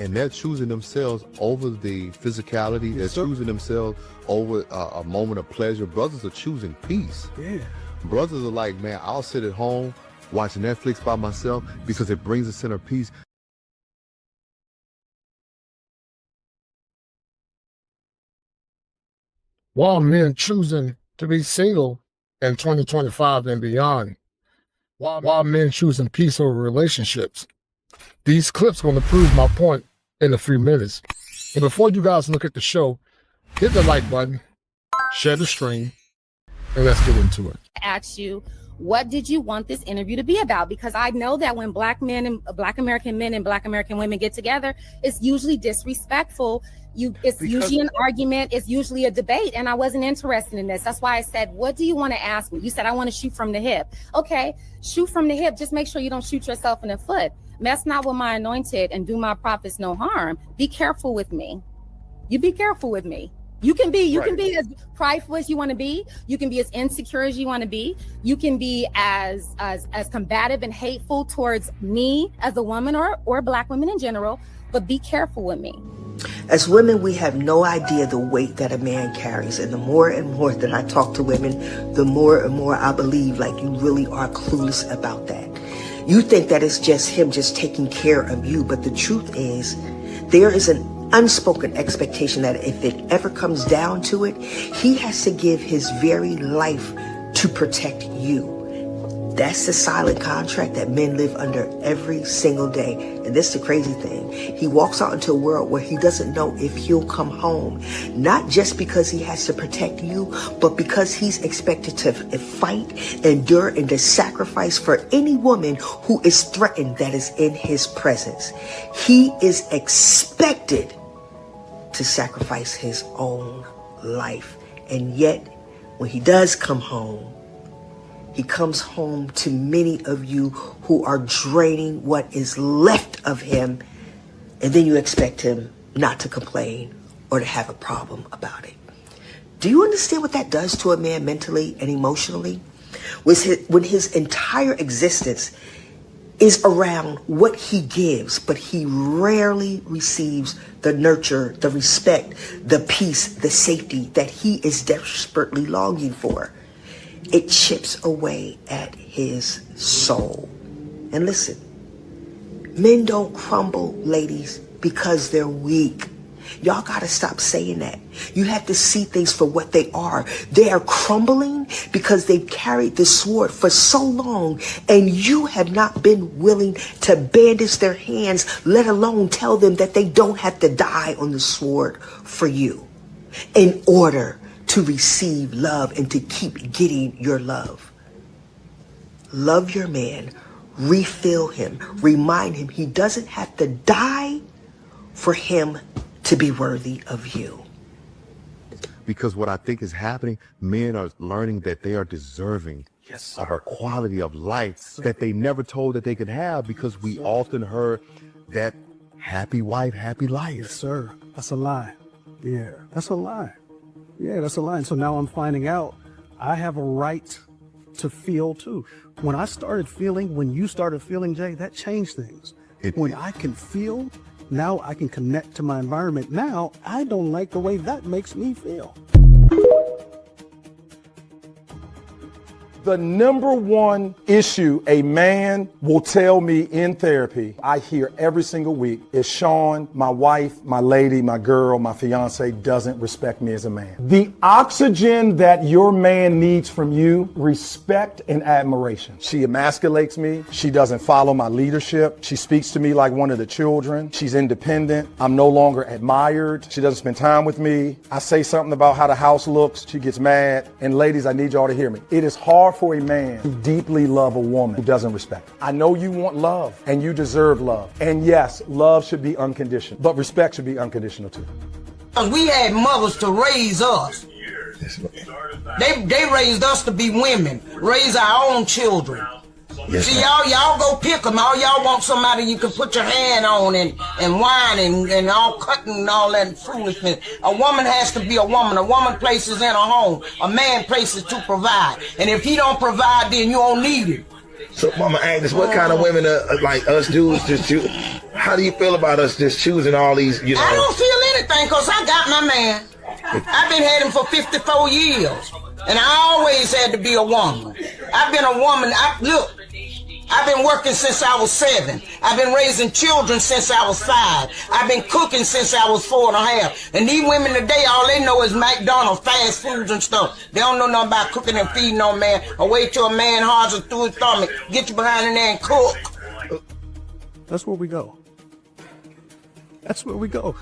and they're choosing themselves over the physicality. They're choosing themselves over a moment of pleasure. Brothers are choosing peace. Yeah. Brothers are like, man, I'll sit at home watch Netflix by myself because it brings a sense of peace. While men choosing to be single in 2025 and beyond, while men choosing peace over relationships, these clips going to prove my point in a few minutes. And before you guys look at the show, hit the like button, share the stream, and let's get into it. Ask you, what did you want this interview to be about? Because I know that when Black men and Black American men and Black American women get together, it's usually disrespectful. It's usually an argument. It's usually a debate. And I wasn't interested in this. That's why I said, what do you want to ask me? You said, I want to shoot from the hip. Okay, shoot from the hip. Just make sure you don't shoot yourself in the foot. Mess not with my anointed and do my prophets no harm. Be careful with me. You be careful with me. You can be as prideful as you want to be. You can be as insecure as you want to be. You can be as combative and hateful towards me as a woman or Black women in general, but be careful with me. As women, we have no idea the weight that a man carries. And the more and more that I talk to women, the more and more I believe like you really are clueless about that. You think that it's just him just taking care of you. But the truth is, there is an unspoken expectation that if it ever comes down to it, he has to give his very life to protect you. That's the silent contract that men live under every single day. And this is the crazy thing. He walks out into a world where he doesn't know if he'll come home. Not just because he has to protect you, but because he's expected to fight, endure, and to sacrifice for any woman who is threatened that is in his presence. He is expected to sacrifice his own life. And yet, when he does come home, he comes home to many of you who are draining what is left of him, and then you expect him not to complain or to have a problem about it. Do you understand what that does to a man mentally and emotionally? When his entire existence is around what he gives, but he rarely receives the nurture, the respect, the peace, the safety that he is desperately longing for. It chips away at his soul. And listen, men don't crumble, ladies, because they're weak. Y'all gotta stop saying that. You have to see things for what they are. They are crumbling because they've carried the sword for so long, and you have not been willing to bandage their hands, let alone tell them that they don't have to die on the sword for you in order to receive love and to keep getting your love. Love your man, refill him, remind him he doesn't have to die for him to be worthy of you. Because what I think is happening, men are learning that they are deserving of a quality of life that they never told that they could have, because we often heard that happy wife, happy life. Yes, sir. That's a lie. Yeah, that's a lie. Yeah, that's a lie. And so now I'm finding out I have a right to feel too. When I started feeling, when you started feeling, Jay, that changed things. When I can feel, now I can connect to my environment. Now I don't like the way that makes me feel. The number one issue a man will tell me in therapy, I hear every single week, is Sean, my wife, my lady, my girl, my fiance doesn't respect me as a man. The oxygen that your man needs from you, respect and admiration. She emasculates me. She doesn't follow my leadership. She speaks to me like one of the children. She's independent. I'm no longer admired. She doesn't spend time with me. I say something about how the house looks. She gets mad. And ladies, I need y'all to hear me. It is hard for a man to deeply love a woman who doesn't respect her. I know you want love and you deserve love. And yes, love should be unconditional, but respect should be unconditional too. We had mothers to raise us. They raised us to be women, raise our own children. Yes, see, y'all go pick them. All y'all want somebody you can put your hand on and whine and all cutting and all that foolishness. A woman has to be a woman. A woman places in a home. A man places to provide. And if he don't provide, then you don't need him. So, Mama Agnes, what kind of women are like us dudes just choose? How do you feel about us just choosing all these, you know? I don't feel anything because I got my man. I've been had him for 54 years. And I always had to be a woman. I've been a woman. Look, I've been working since I was 7. I've been raising children since I was 5. I've been cooking since I was 4.5. And these women today, all they know is McDonald's, fast foods and stuff. They don't know nothing about cooking and feeding no man. Or wait till a man hard through his stomach. Get you behind in there and cook. That's where we go. That's where we go.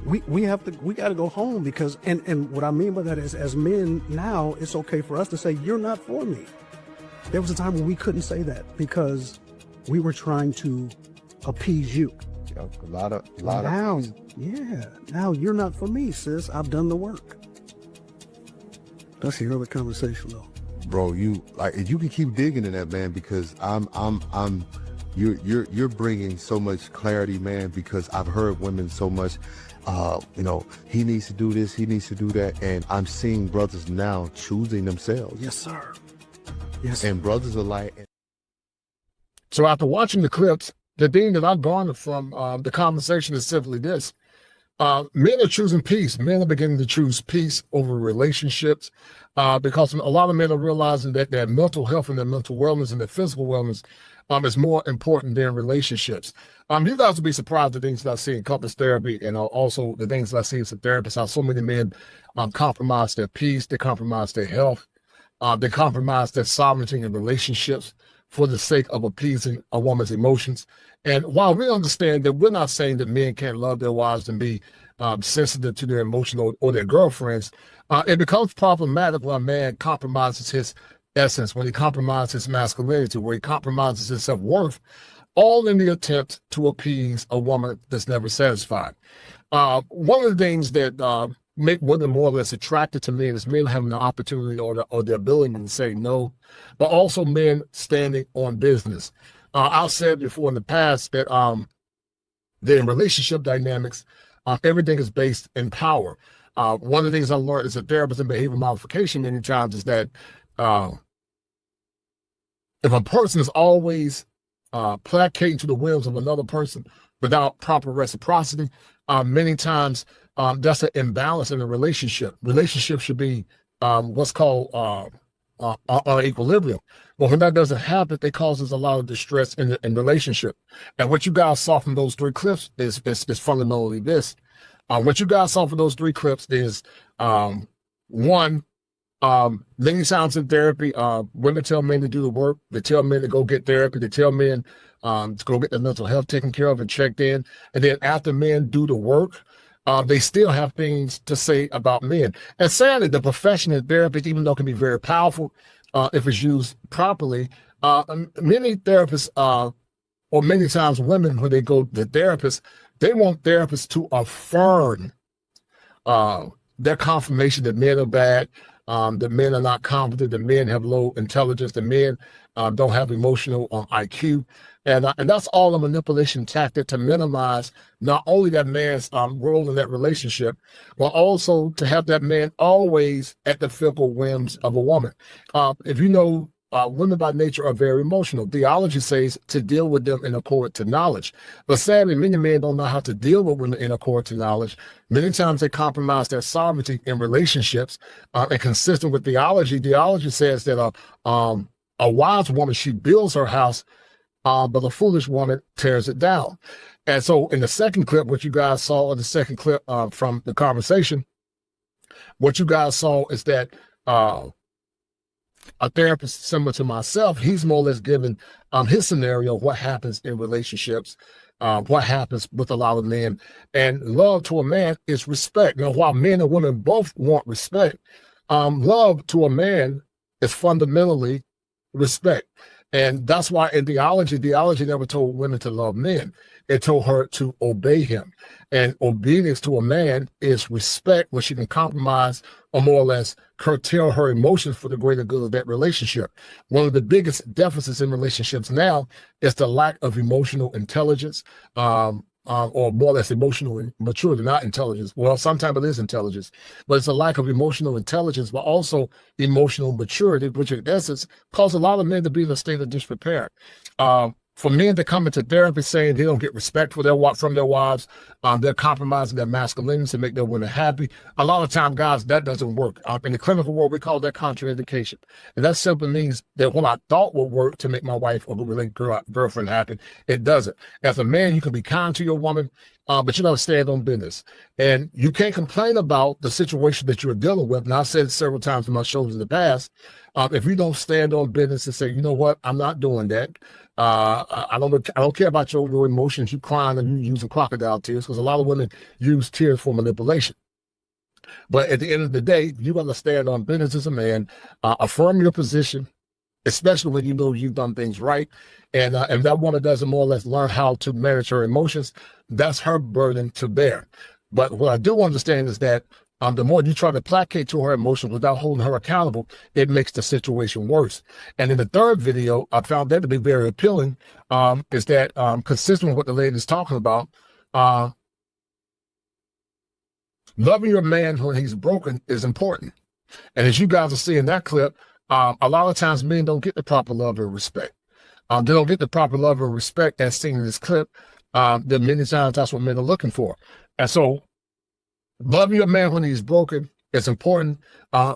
We got to go home because, and what I mean by that is, as men now, it's okay for us to say, you're not for me. There was a time when we couldn't say that because we were trying to appease you. A lot of Now you're not for me, sis. I've done the work. That's the other conversation though. Bro, you can keep digging in that, man, because you're bringing so much clarity, man, because I've heard women so much, he needs to do this, he needs to do that, and I'm seeing brothers now choosing themselves. Yes, sir. Yes. And brothers are like. So after watching the clips, the thing that I've garnered from the conversation is simply this. Men are choosing peace. Men are beginning to choose peace over relationships because a lot of men are realizing that their mental health and their mental wellness and their physical wellness is more important than relationships. You guys will be surprised at the things that I see in couples therapy and also the things that I see as a therapist, how so many men compromise their peace, they compromise their health, they compromise their sovereignty in relationships for the sake of appeasing a woman's emotions. And while we understand that we're not saying that men can't love their wives and be sensitive to their emotions or their girlfriends, it becomes problematic when a man compromises his essence, when he compromises his masculinity, where he compromises his self-worth, all in the attempt to appease a woman that's never satisfied. One of the things that make women more or less attracted to men is men having the opportunity or the ability to say no, but also men standing on business. I've said before in the past that in relationship dynamics, everything is based in power. One of the things I learned as a therapist in behavior modification many times is that if a person is always placating to the whims of another person without proper reciprocity, many times that's an imbalance in a relationship. Relationships should be what's called equilibrium. But when that doesn't happen, it causes a lot of distress in relationship. And what you guys saw from those 3 clips is fundamentally this. What you guys saw from those 3 clips is one, many times in therapy, women tell men to do the work. They tell men to go get therapy. They tell men to go get their mental health taken care of and checked in. And then after men do the work, they still have things to say about men. And sadly, the profession of therapy, even though it can be very powerful if it's used properly, many therapists, or many times women, when they go to therapists, they want therapists to affirm their confirmation that men are bad, that men are not competent, that men have low intelligence, that men don't have emotional IQ. And that's all a manipulation tactic to minimize not only that man's role in that relationship, but also to have that man always at the fickle whims of a woman. If you know, women by nature are very emotional. Theology says to deal with them in accord to knowledge. But sadly, many men don't know how to deal with women in accord to knowledge. Many times they compromise their sovereignty in relationships. And consistent with theology says that a wise woman, she builds her house, but a foolish woman tears it down. And so in the second clip, what you guys saw in the second clip from the conversation, what you guys saw is that a therapist similar to myself, he's more or less given his scenario, what happens in relationships, what happens with a lot of men. And love to a man is respect. Now, while men and women both want respect, love to a man is fundamentally respect. And that's why in theology never told women to love men. It told her to obey him. And obedience to a man is respect, where she can compromise or more or less curtail her emotions for the greater good of that relationship. One of the biggest deficits in relationships now is the lack of emotional intelligence. or more or less emotional maturity, not intelligence. Well, sometimes it is intelligence, but it's a lack of emotional intelligence, but also emotional maturity, which in essence causes a lot of men to be in a state of disrepair. For men to come into therapy saying they don't get respect for from their wives, they're compromising their masculinity to make their women happy. A lot of time, guys, that doesn't work. In the clinical world, we call that contraindication. And that simply means that what I thought would work to make my wife or girlfriend happy, it doesn't. As a man, you can be kind to your woman, but you got to stand on business. And you can't complain about the situation that you're dealing with. And I've said it several times in my shows in the past. If you don't stand on business and say, you know what, I'm not doing that. I don't care about your emotions. You crying and you using crocodile tears, because a lot of women use tears for manipulation. But at the end of the day, you got to stand on business as a man, affirm your position, especially when you know you've done things right. And if that woman doesn't more or less learn how to manage her emotions, that's her burden to bear. But what I do understand is that the more you try to placate to her emotions without holding her accountable, it makes the situation worse. And in the third video, I found that to be very appealing, is that consistent with what the lady is talking about, loving your man when he's broken is important. And as you guys will see in that clip, a lot of times men don't get the proper love and respect. They don't get the proper love and respect as seen in this clip. That many times that's what men are looking for. And so loving your man when he's broken is important.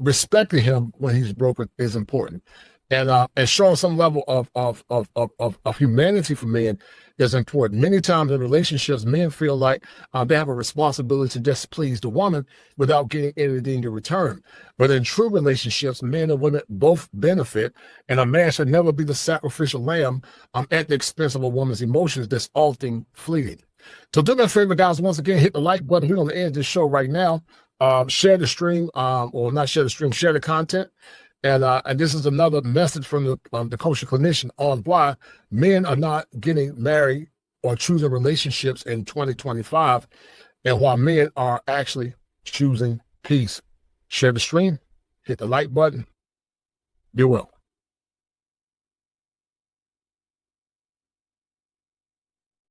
Respecting him when he's broken is important. And showing some level of humanity for men is important. Many times in relationships, men feel like they have a responsibility to just please the woman without getting anything in return. But in true relationships, men and women both benefit, and a man should never be the sacrificial lamb at the expense of a woman's emotions that's often fleeting. So do me a favor, guys. Once again, hit the like button. We're on the end of this show right now. Share the stream, or not share the stream, share the content. And this is another message from the kosher clinician on why men are not getting married or choosing relationships in 2025, and why men are actually choosing peace. Share the stream, hit the like button. Be well.